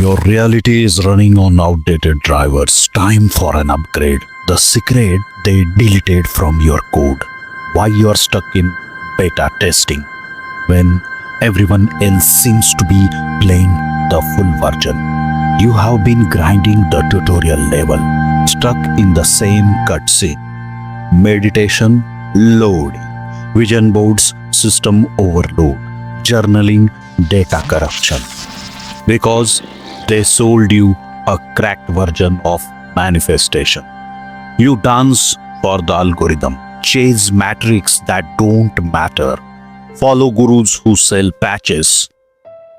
Your reality is running on outdated drivers. Time for an upgrade. The secret they deleted from your code. Why you are stuck in beta testing when everyone else seems to be playing the full version. You have been grinding the tutorial level, stuck in the same cutscene. Meditation, load. Vision boards, system overload. Journaling, data corruption. Because they sold you a cracked version of manifestation. You dance for the algorithm, chase metrics that don't matter, follow gurus who sell patches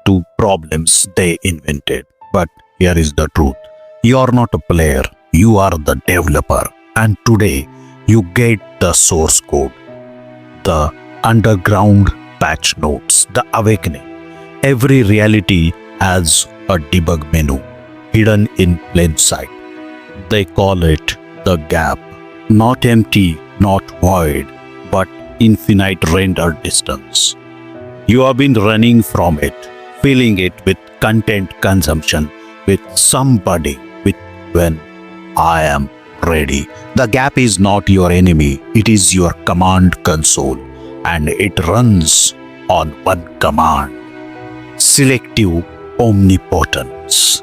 to problems they invented. But here is the truth. You are not a player, you are the developer. And today, you get the source code, the underground patch notes, the awakening. Every reality has a debug menu hidden in plain sight. They call it the gap. Not empty, not void, but infinite render distance. You have been running from it, filling it with content consumption, with somebody, with when I am ready. The gap is not your enemy, it is your command console, and it runs on one command: selective omnipotence.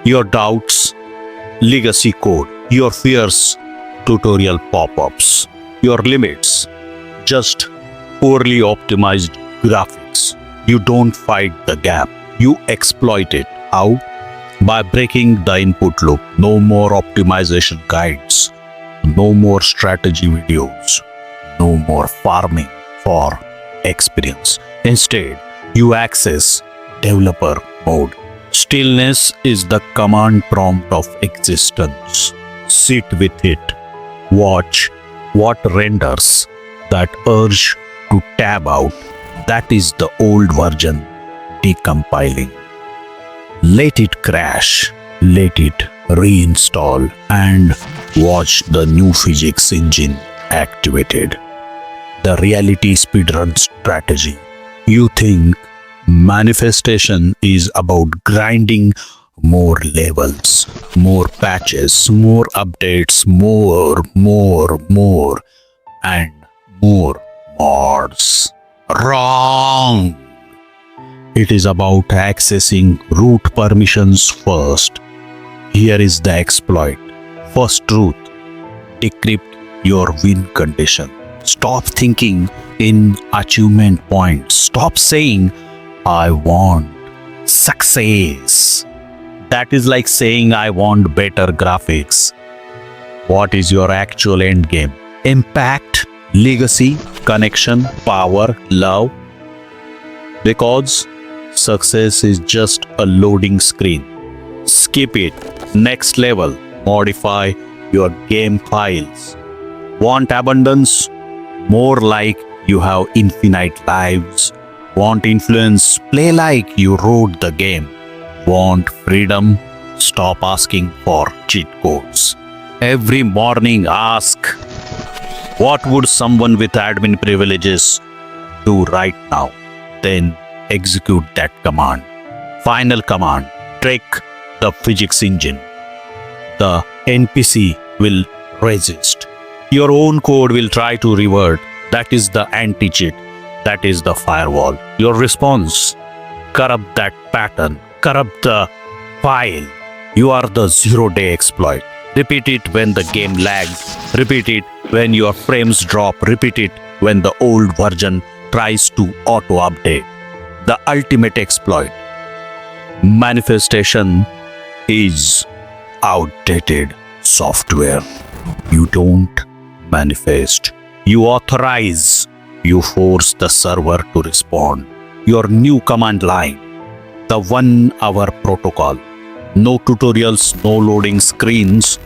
Your doubts, legacy code, your fears, tutorial pop-ups, your limits, just poorly optimized graphics. You don't fight the gap, you exploit it. How? By breaking the input loop. No more optimization guides, no more strategy videos, no more farming for experience. Instead, you access developer mode. Stillness is the command prompt of existence. Sit with it. Watch what renders. That urge to tab out. That is the old version decompiling. Let it crash. Let it reinstall and watch the new physics engine activated. The reality speedrun strategy. You think manifestation is about grinding more levels, more patches, more updates, more, and more mods. Wrong! It is about accessing root permissions first. Here is the exploit. First truth: decrypt your win condition. Stop thinking in achievement points. Stop saying, I want success. That is like saying, I want better graphics. What is your actual end game? Impact, legacy, connection, power, love? Because success is just a loading screen. Skip it. Next level. Modify your game files. Want abundance? More like you have infinite lives. Want influence? Play like you wrote the game. Want freedom? Stop asking for cheat codes. Every morning ask, what would someone with admin privileges do right now? Then execute that command. Final command: trick the physics engine. The NPC will resist. Your own code will try to revert. That is the anti-cheat. That is the firewall. Your response: corrupt that pattern. Corrupt the file. You are the zero-day exploit. Repeat it when the game lags. Repeat it when your frames drop. Repeat it when the old version tries to auto-update. The ultimate exploit. Manifestation is outdated software. You don't manifest. You authorize. You force the server to respond. Your new command line. The 1 hour protocol. No tutorials, no loading screens,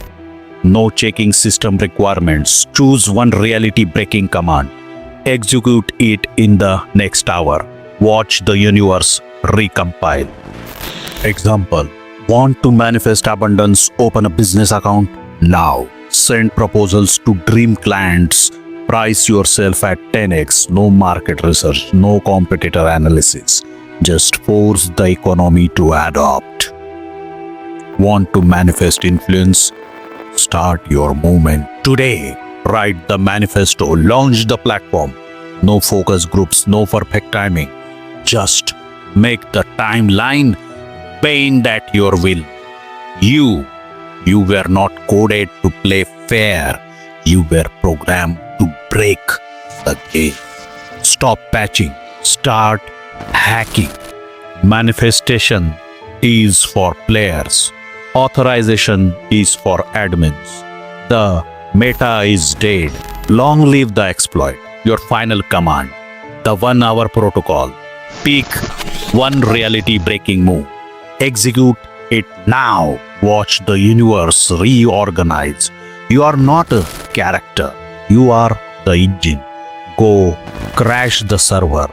no checking system requirements. Choose one reality breaking command. Execute it in the next hour. Watch the universe recompile. Example: want to manifest abundance? Open a business account now. Send proposals to dream clients. Price yourself at 10x. No market research, no competitor analysis. Just force the economy to adopt. Want to manifest influence? Start your movement today. Write the manifesto, launch the platform. No focus groups, no perfect timing. Just make the timeline bend at your will. You were not coded to play fair. You were programmed to break the game. Stop patching, start hacking. Manifestation is for players. Authorization is for admins. The meta is dead. Long live the exploit. Your final command, the 1 hour protocol. Pick one reality breaking move. Execute it now. Watch the universe reorganize. You are not a character. You are the engine. Go crash the server.